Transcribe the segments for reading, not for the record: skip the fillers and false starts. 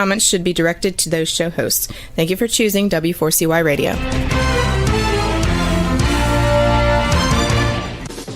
Comments should be directed to those show hosts. Thank you for choosing W4CY Radio.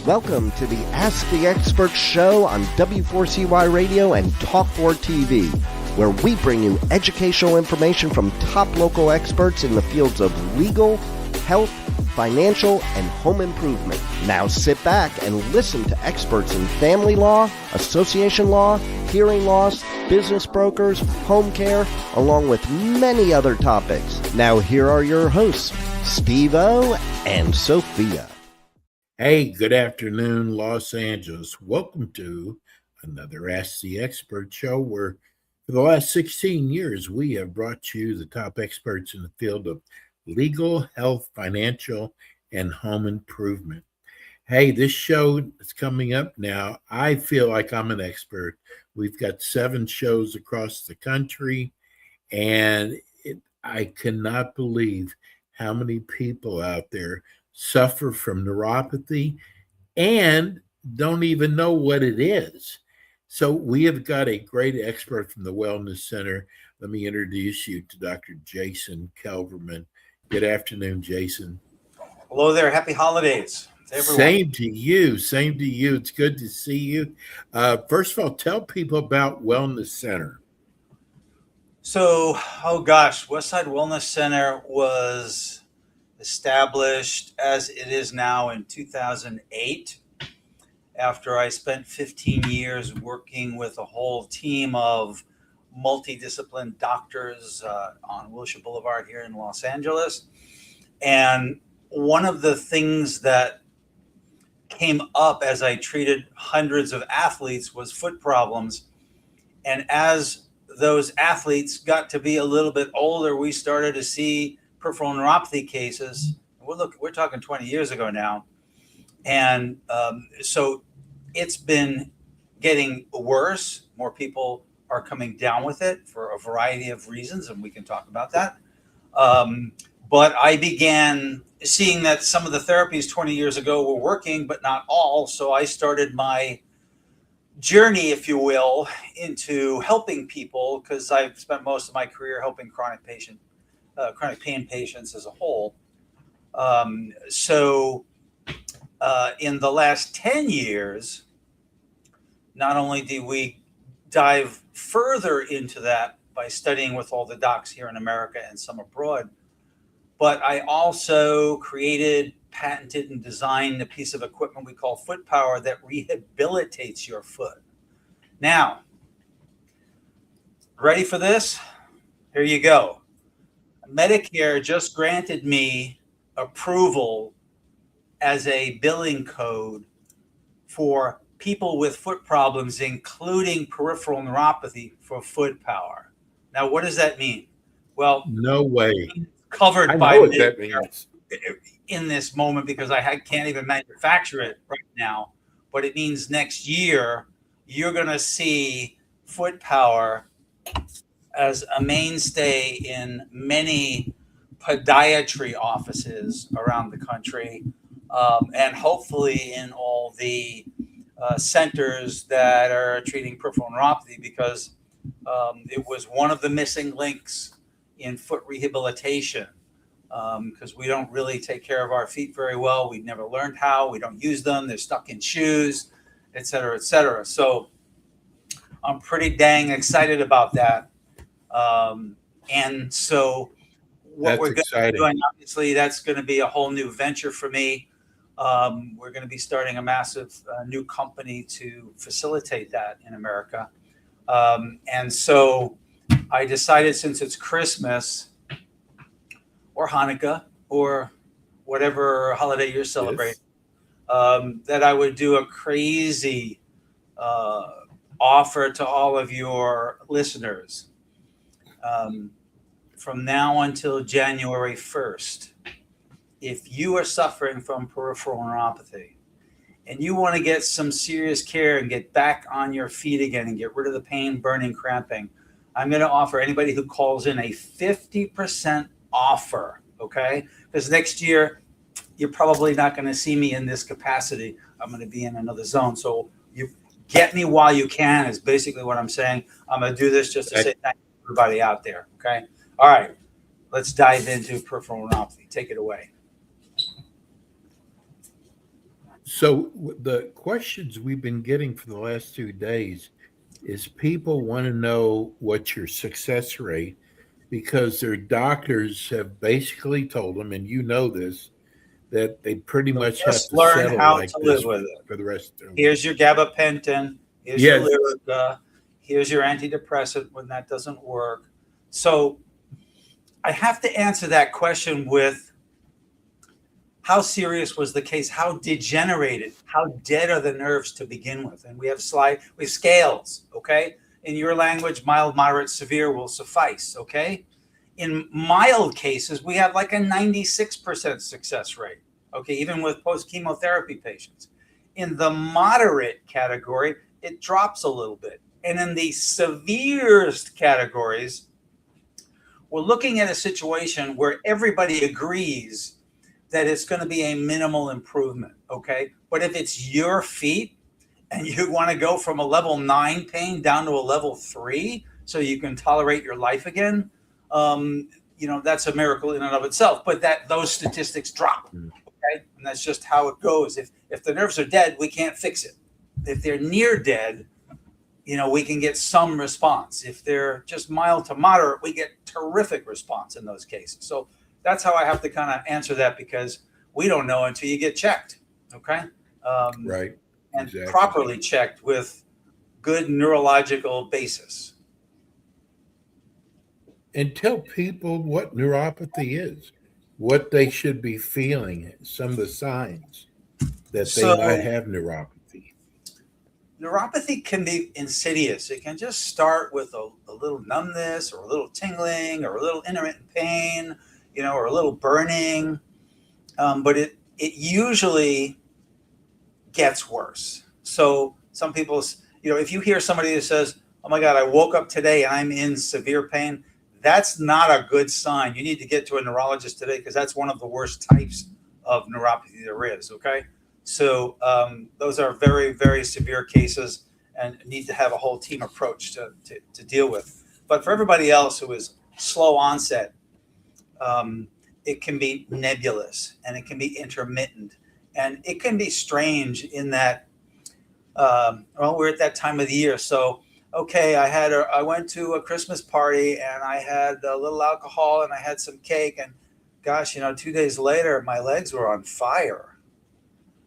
Welcome to the Ask the Expert show on W4CY Radio and Talk4 TV, where we bring you educational information from top local experts in the fields of legal, health, financial, and home improvement. Now sit back and listen to experts in family law, association law, hearing loss, business brokers, home care, along with many other topics. Now here are your hosts, Steve-O and Sophia. Hey, good afternoon, Los Angeles. Welcome to another Ask the Expert show where for the last 16 years, we have brought you the top experts in the field of legal, health, financial, and home improvement. Hey, this show is coming up now. I feel like I'm an expert. We've got 7 shows across the country, and I cannot believe how many people out there suffer from neuropathy and don't even know what it is. So we have got a great expert from the Wellness Center. Let me introduce you to Dr. Jason Kelverman. Good afternoon, Jason. Hello there. Happy holidays to everyone. Same to you. Same to you. It's good to see you. First of all, tell people about Wellness Center. So, Westside Wellness Center was established as it is now in 2008 after I spent 15 years working with a whole team of multidisciplined doctors on Wilshire Boulevard here in Los Angeles. And one of the things that came up as I treated hundreds of athletes was foot problems. And as those athletes got to be a little bit older, we started to see peripheral neuropathy cases. We're talking 20 years ago now. And so it's been getting worse. More people are coming down with it for a variety of reasons, and we can talk about that. But I began seeing that some of the therapies 20 years ago were working, but not all. So I started my journey, if you will, into helping people, because I've spent most of my career helping chronic pain patients as a whole. In the last 10 years, not only do we dive further into that by studying with all the docs here in America and some abroad, but I also created, patented, and designed a piece of equipment we call Foot Power that rehabilitates your foot. Now, ready for this? Here you go. Medicare just granted me approval as a billing code for people with foot problems, including peripheral neuropathy, for Foot Power. Now, what does that mean? Well, no way. Covered I by know what that means in this moment because I can't even manufacture it right now. But it means next year you're going to see Foot Power as a mainstay in many podiatry offices around the country, and hopefully in all the centers that are treating peripheral neuropathy, because it was one of the missing links in foot rehabilitation, because we don't really take care of our feet very well. We've never learned how. We don't use them. They're stuck in shoes, et cetera, et cetera. So I'm pretty dang excited about that. And so what we're going to be doing, obviously, that's going to be a whole new venture for me. We're going to be starting a massive new company to facilitate that in America. And so I decided, since it's Christmas or Hanukkah or whatever holiday you're celebrating, that I would do a crazy offer to all of your listeners. From now until January 1st, if you are suffering from peripheral neuropathy and you want to get some serious care and get back on your feet again and get rid of the pain, burning, cramping, I'm going to offer anybody who calls in a 50% offer, okay? Because next year, you're probably not going to see me in this capacity. I'm going to be in another zone. So you get me while you can is basically what I'm saying. I'm going to do this just to say thank you everybody out there. Okay. All right. Let's dive into peripheral neuropathy. Take it away. So the questions we've been getting for the last 2 days is people want to know what's your success rate because their doctors have basically told them, and you know this, that they pretty So much have just to learn settle how like to this live with it. for the rest of their life. Here's your gabapentin. Here's Yes. your Lyrica. Here's your antidepressant when that doesn't work. So I have to answer that question with how serious was the case? How degenerated? How dead are the nerves to begin with? And we have scales, okay? In your language, mild, moderate, severe will suffice, okay? In mild cases, we have like a 96% success rate, okay, even with post-chemotherapy patients. In the moderate category, it drops a little bit. And in the severest categories, we're looking at a situation where everybody agrees that it's going to be a minimal improvement, okay? But if it's your feet and you want to go from a level 9 pain down to a level 3 so you can tolerate your life again, that's a miracle in and of itself. But those statistics drop, okay? And that's just how it goes. If the nerves are dead, we can't fix it. If they're near dead, we can get some response. If they're just mild to moderate, we get terrific response in those cases. So that's how I have to kind of answer that, because we don't know until you get checked, okay? Right. And exactly. properly checked with good neurological basis. And tell people what neuropathy is, what they should be feeling, some of the signs that they might have neuropathy. Neuropathy can be insidious. It can just start with a little numbness or a little tingling or a little intermittent pain, or a little burning. But it usually gets worse. So some people, if you hear somebody that says, "Oh my God, I woke up today and I'm in severe pain," that's not a good sign. You need to get to a neurologist today, because that's one of the worst types of neuropathy there is, okay? So those are very, very severe cases and need to have a whole team approach to deal with. But for everybody else who is slow onset, it can be nebulous and it can be intermittent, and it can be strange in that, we're at that time of the year. So, okay, I went to a Christmas party and I had a little alcohol and I had some cake, and gosh, 2 days later, my legs were on fire.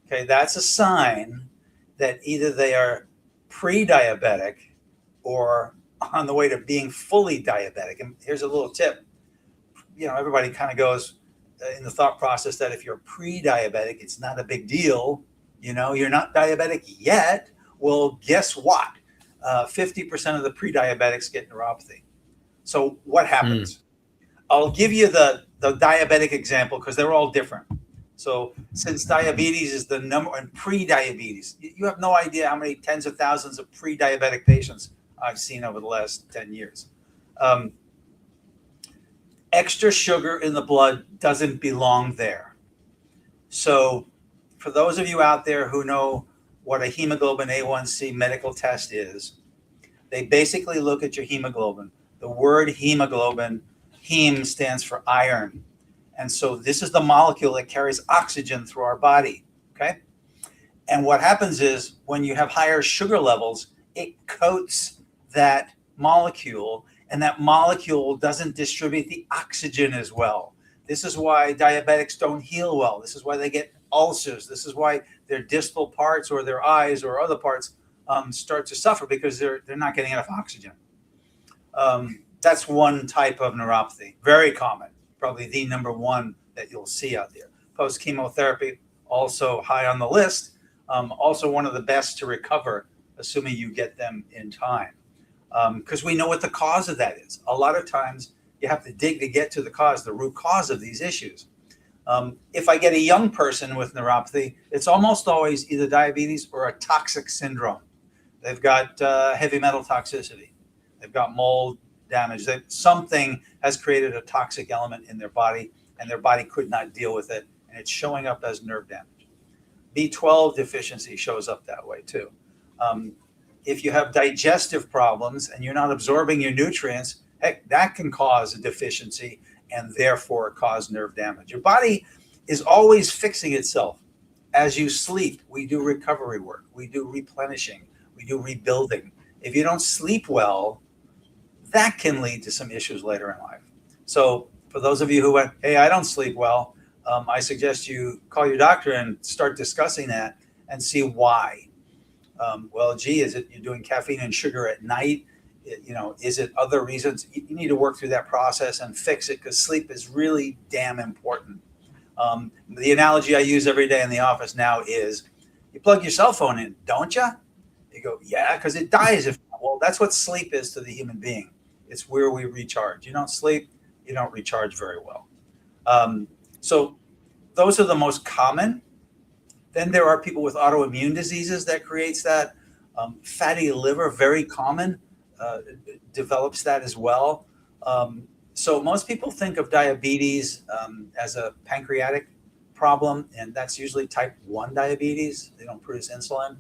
Okay, that's a sign that either they are pre-diabetic or on the way to being fully diabetic. And here's a little tip. Everybody kind of goes in the thought process that if you're pre-diabetic, it's not a big deal. You're not diabetic yet. Well, guess what? 50% of the pre-diabetics get neuropathy. So what happens? I'll give you the diabetic example because they're all different. So since diabetes is the number, and pre-diabetes, you have no idea how many tens of thousands of pre-diabetic patients I've seen over the last 10 years. Extra sugar in the blood doesn't belong there. So for those of you out there who know what a hemoglobin A1C medical test is, they basically look at your hemoglobin. The word hemoglobin, heme, stands for iron. And so this is the molecule that carries oxygen through our body, okay? And what happens is when you have higher sugar levels, it coats that molecule, and that molecule doesn't distribute the oxygen as well. This is why diabetics don't heal well. This is why they get ulcers. This is why their distal parts or their eyes or other parts start to suffer, because they're not getting enough oxygen. That's one type of neuropathy, very common. Probably the number one that you'll see out there. Post-chemotherapy, also high on the list. Also one of the best to recover, assuming you get them in time. Because we know what the cause of that is. A lot of times you have to dig to get to the cause, the root cause of these issues. If I get a young person with neuropathy, it's almost always either diabetes or a toxic syndrome. They've got heavy metal toxicity. They've got mold damage. Something has created a toxic element in their body, and their body could not deal with it, and it's showing up as nerve damage. B12 deficiency shows up that way too. If you have digestive problems and you're not absorbing your nutrients, Heck, that can cause a deficiency and therefore cause nerve damage. Your body is always fixing itself. As you sleep, we do recovery work, we do replenishing, we do rebuilding. If you don't sleep well, that can lead to some issues later in life. So for those of you who went, hey, I don't sleep well, I suggest you call your doctor and start discussing that and see why. Well, gee, is it you're doing caffeine and sugar at night? Is it other reasons? You need to work through that process and fix it, because sleep is really damn important. The analogy I use every day in the office now is, you plug your cell phone in, don't you? You go, yeah, because it dies if not. Well, that's what sleep is to the human being. It's where we recharge. You don't sleep, you don't recharge very well. So those are the most common. Then there are people with autoimmune diseases that creates that. Fatty liver, very common, develops that as well. So most people think of diabetes as a pancreatic problem, and that's usually type 1 diabetes. They don't produce insulin.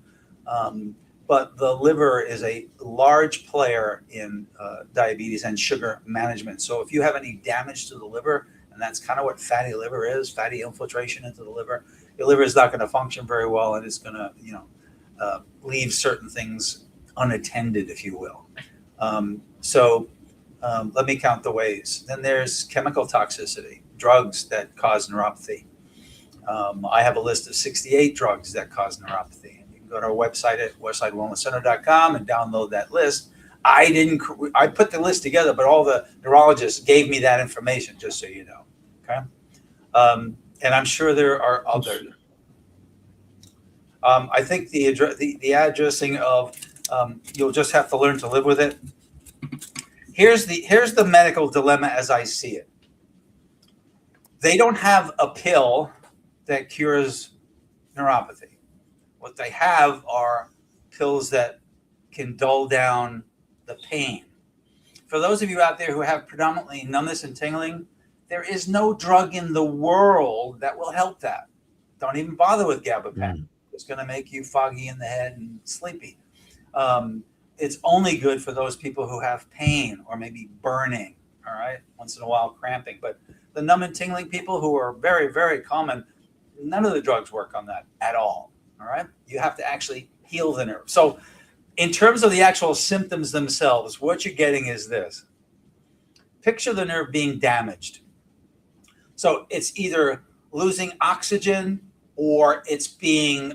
But the liver is a large player in diabetes and sugar management. So if you have any damage to the liver, and that's kind of what fatty liver is, fatty infiltration into the liver, your liver is not going to function very well, and it's going to, leave certain things unattended, if you will. Let me count the ways. Then there's chemical toxicity, drugs that cause neuropathy. I have a list of 68 drugs that cause neuropathy. You can go to our website at westsidewellnesscenter.com and download that list. I put the list together, but all the neurologists gave me that information, just so you know. Okay. And I'm sure there are others. I think the addressing of, you'll just have to learn to live with it. Here's the medical dilemma as I see it. They don't have a pill that cures neuropathy. What they have are pills that can dull down the pain. For those of you out there who have predominantly numbness and tingling, there is no drug in the world that will help that. Don't even bother with gabapentin. It's going to make you foggy in the head and sleepy. It's only good for those people who have pain or maybe burning, all right, once in a while cramping. But the numb and tingling people, who are very, very common, none of the drugs work on that at all right? You have to actually heal the nerve. So in terms of the actual symptoms themselves, what you're getting is this. Picture the nerve being damaged. So it's either losing oxygen or it's being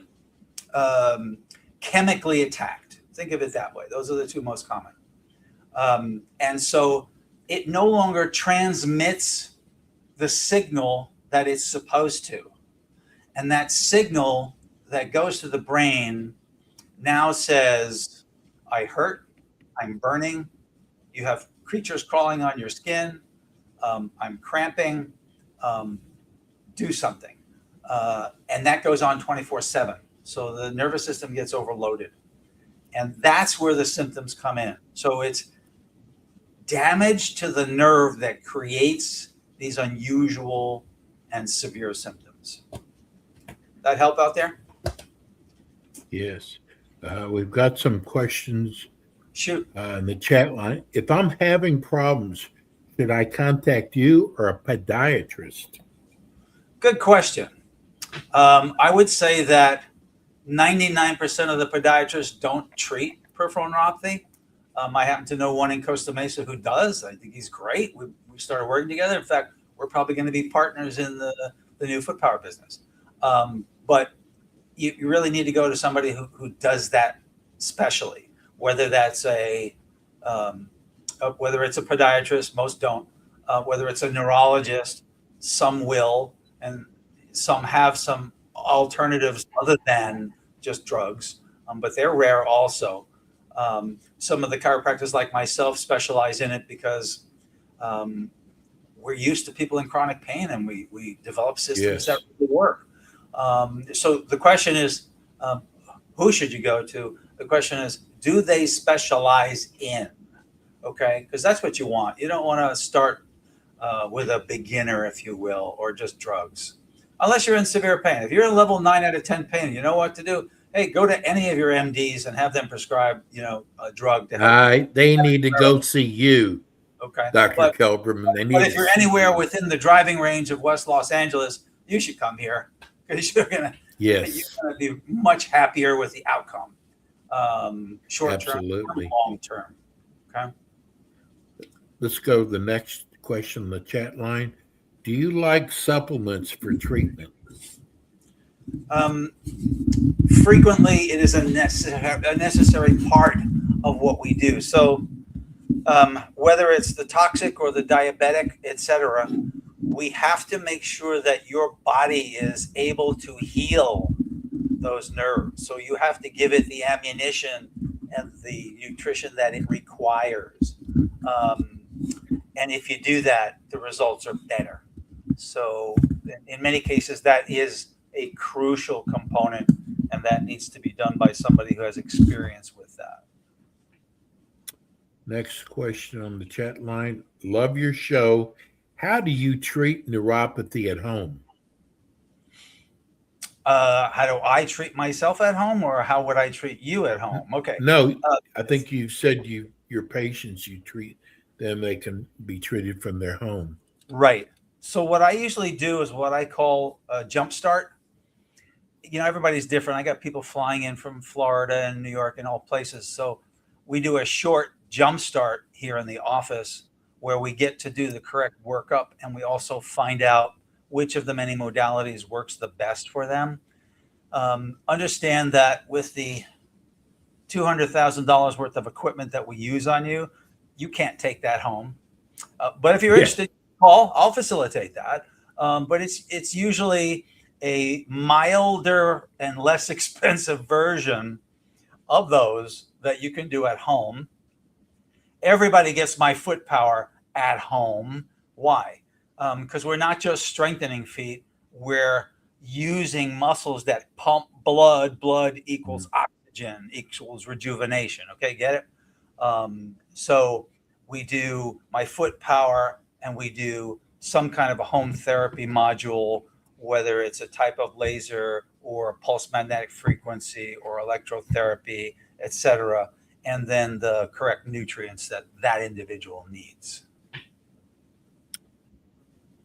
chemically attacked. Think of it that way. Those are the two most common. And so it no longer transmits the signal that it's supposed to. And that signal that goes to the brain now says, I hurt, I'm burning, you have creatures crawling on your skin, I'm cramping, do something. And that goes on 24/7. So the nervous system gets overloaded. And that's where the symptoms come in. So it's damage to the nerve that creates these unusual and severe symptoms. That help out there? Yes. We've got some questions. Shoot. In the chat line. If I'm having problems, should I contact you or a podiatrist? Good question. I would say that 99% of the podiatrists don't treat peripheral neuropathy. I happen to know one in Costa Mesa who does. I think he's great. We started working together. In fact, we're probably going to be partners in the new foot power business. But you really need to go to somebody who does that specially, whether that's whether it's a podiatrist, most don't, whether it's a neurologist, some will, and some have some alternatives other than just drugs, but they're rare also. Some of the chiropractors like myself specialize in it because we're used to people in chronic pain, and we develop systems that really work. So the question is, who should you go to? The question is, do they specialize in? Okay, because that's what you want. You don't want to start with a beginner, if you will, or just drugs. Unless you're in severe pain. If you're in level 9 out of 10 pain, you know what to do. Hey, go to any of your MDs and have them prescribe, a drug to help. They need to go see you. Okay. Dr. Kelberman, they need but if you're anywhere within the driving range of West Los Angeles, you should come here because you're gonna be much happier with the outcome, short term, absolutely, long term. Okay. Let's go to the next question in the chat line. Do you like supplements for treatment? Frequently, it is a necessary part of what we do. So, whether it's the toxic or the diabetic, etc., we have to make sure that your body is able to heal those nerves. So you have to give it the ammunition and the nutrition that it requires. And if you do that, the results are better. So in many cases, that is a crucial component, and that needs to be done by somebody who has experience with that. Next question on the chat line. Love your show. How do you treat neuropathy at home? How do I treat myself at home, or how would I treat you at home? Okay. No, I think you said your patients, you treat them, they can be treated from their home. Right. So what I usually do is what I call a jump start. You know, everybody's different. I got people flying in from Florida and New York and all places. So we do a short jump start here in the office where we get to do the correct workup, and we also find out which of the many modalities works the best for them. Understand that with the $200,000 worth of equipment that we use on you, you can't take that home. But if you're interested, call. I'll facilitate that. But it's usually a milder and less expensive version of those that you can do at home. Everybody gets my foot power at home. Why? Because we're not just strengthening feet, we're using muscles that pump blood. Blood equals oxygen equals rejuvenation. Okay, get it? So we do my foot power, and we do some kind of a home therapy module, whether it's a type of laser or pulse magnetic frequency or electrotherapy, etc., and then the correct nutrients that that individual needs.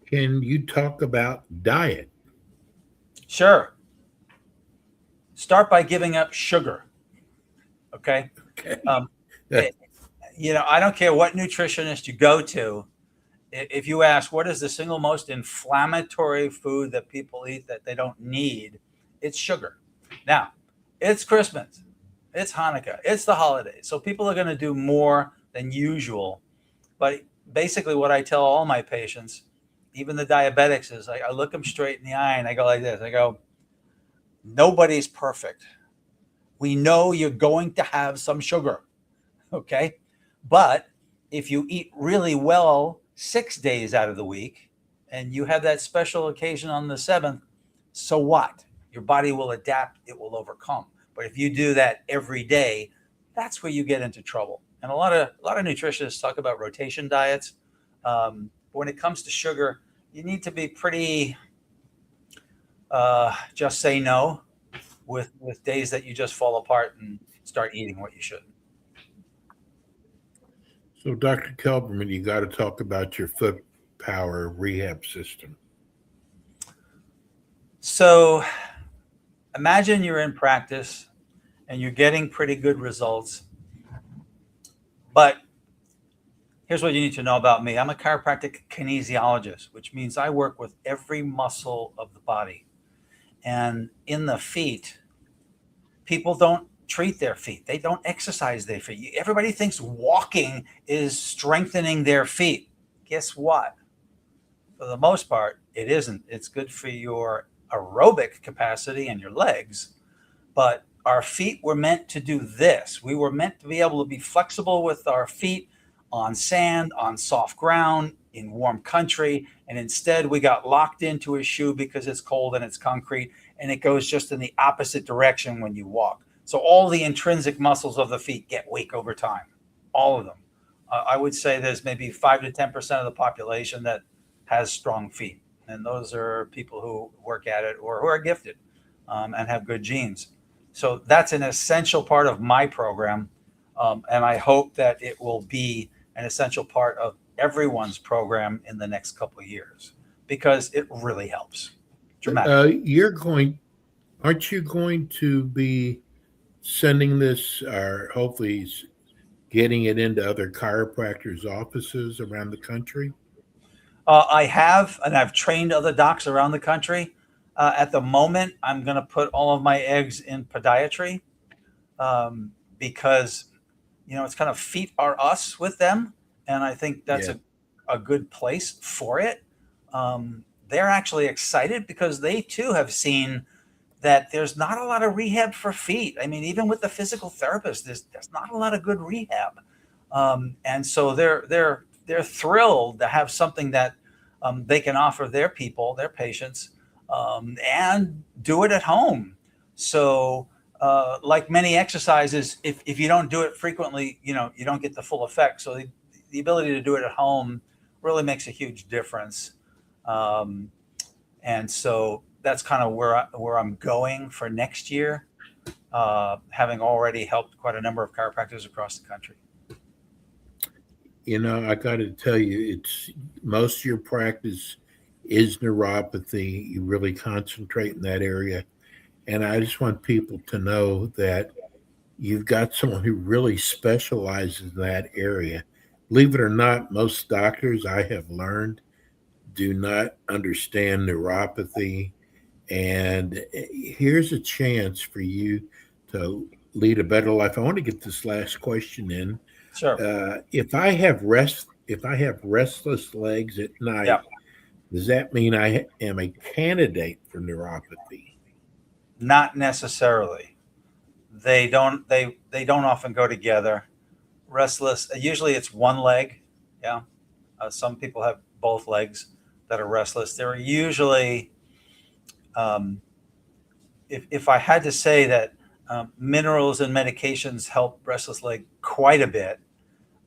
Can you talk about diet? Sure. Start by giving up sugar. Okay. You know, I don't care what nutritionist you go to. If you ask what is the single most inflammatory food that people eat that they don't need, it's sugar. Now, it's Christmas, it's Hanukkah, it's the holidays. So people are going to do more than usual. But basically what I tell all my patients, even the diabetics, is I look them straight in the eye and I go like this. I go, nobody's perfect. We know you're going to have some sugar. Okay. But if you eat really well 6 days out of the week and you have that special occasion on the 7th, so what? Your body will adapt. It will overcome. But if you do that every day, that's where you get into trouble. And a lot of nutritionists talk about rotation diets. But when it comes to sugar, you need to be pretty just say no with days that you just fall apart and start eating what you shouldn't. So, Dr. Kelberman, you got to talk about your foot power rehab system. So, imagine you're in practice and you're getting pretty good results. But here's what you need to know about me. I'm a chiropractic kinesiologist, which means I work with every muscle of the body. And in the feet, people don't treat their feet. They don't exercise their feet. Everybody thinks walking is strengthening their feet. Guess what? For the most part, it isn't. It's good for your aerobic capacity and your legs. But our feet were meant to do this. We were meant to be able to be flexible with our feet on sand, on soft ground, in warm country. And instead, we got locked into a shoe because it's cold and it's concrete, and it goes just in the opposite direction when you walk. So all the intrinsic muscles of the feet get weak over time, all of them. I would say there's maybe 5 to 10% of the population that has strong feet. And those are people who work at it or who are gifted and have good genes. So that's an essential part of my program. And I hope that it will be an essential part of everyone's program in the next couple of years because it really helps dramatically. Aren't you going to be sending this, or hopefully getting it into other chiropractors' offices around the country? I have, and I've trained other docs around the country. At the moment, I'm going to put all of my eggs in podiatry because, it's kind of feet are us with them. And I think that's a good place for it. They're actually excited because they too have seen that there's not a lot of rehab for feet. I mean, even with the physical therapist, there's not a lot of good rehab. And so they're thrilled to have something that they can offer their people, their patients, and do it at home. So, like many exercises, if you don't do it frequently, you don't get the full effect. So the ability to do it at home really makes a huge difference. And so that's kind of where I'm going for next year, having already helped quite a number of chiropractors across the country. I got to tell you, it's most of your practice is neuropathy. You really concentrate in that area. And I just want people to know that you've got someone who really specializes in that area. Believe it or not, most doctors I have learned do not understand neuropathy. And here's a chance for you to lead a better life. I want to get this last question in. Sure. If I have restless legs at night, Yeah. does that mean I am a candidate for neuropathy? Not necessarily. They don't often go together. Restless, usually it's one leg. Yeah. Some people have both legs that are restless. They're usually, if I had to say that minerals and medications help restless leg quite a bit.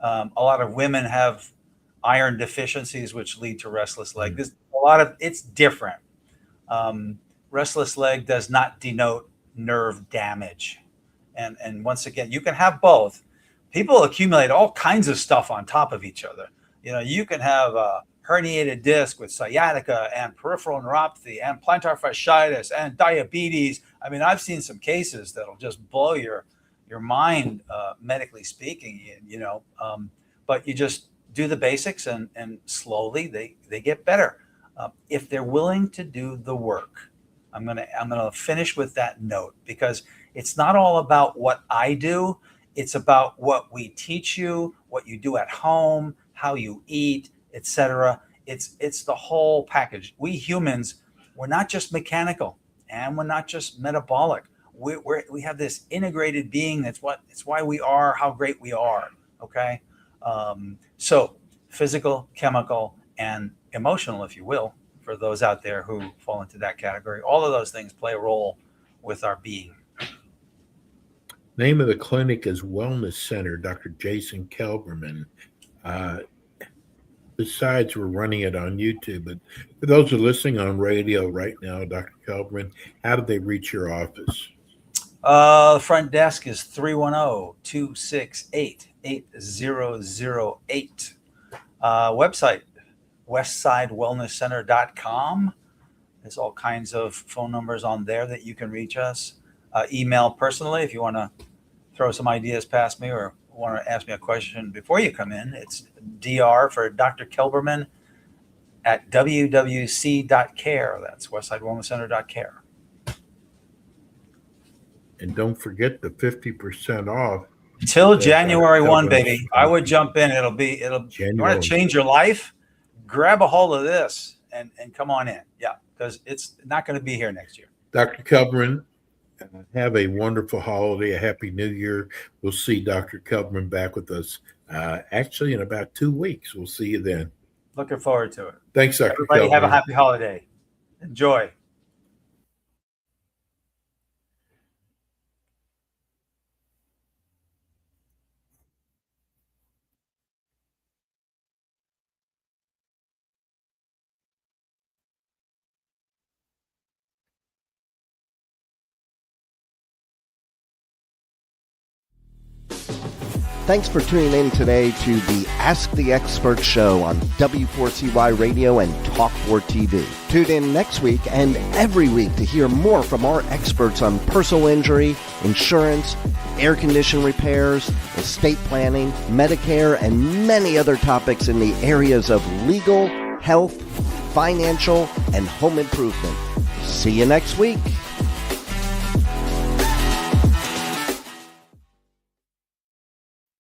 A lot of women have iron deficiencies, which lead to restless leg. There's it's different. Restless leg does not denote nerve damage. And once again, you can have both. People accumulate all kinds of stuff on top of each other. You can have a herniated disc with sciatica and peripheral neuropathy and plantar fasciitis and diabetes. I mean, I've seen some cases that'll just blow your mind, medically speaking, but you just do the basics and slowly they get better. If they're willing to do the work, I'm gonna finish with that note, because it's not all about what I do. It's about what we teach you, what you do at home, how you eat, etc. It's the whole package. We humans, we're not just mechanical, and we're not just metabolic. We have this integrated being. It's why we are how great we are. Okay, so physical, chemical, and emotional, if you will, for those out there who fall into that category. All of those things play a role with our being. Name of the clinic is Wellness Center, Dr. Jason Kelberman. Besides, we're running it on YouTube. But for those who are listening on radio right now, Dr. Kelberman, how do they reach your office? The front desk is 310-268-8008. Website, westsidewellnesscenter.com. There's all kinds of phone numbers on there that you can reach us. Email personally if you want to throw some ideas past me or want to ask me a question before you come in. It's DR for Dr. Kelberman at wwc.care. That's westsidewellnesscenter.care. And don't forget the 50% off. Till January 1, baby. I would jump in. It'll January. You want to change your life? Grab a hold of this and come on in. Yeah, because it's not going to be here next year. Dr. Kelberman, have a wonderful holiday, a happy new year. We'll see Dr. Kelberman back with us actually in about 2 weeks. We'll see you then. Looking forward to it. Thanks, Dr. Everybody Kelberman. Have a happy holiday. Enjoy. Thanks for tuning in today to the Ask the Expert show on W4CY Radio and Talk4 TV. Tune in next week and every week to hear more from our experts on personal injury, insurance, air condition repairs, estate planning, Medicare, and many other topics in the areas of legal, health, financial, and home improvement. See you next week.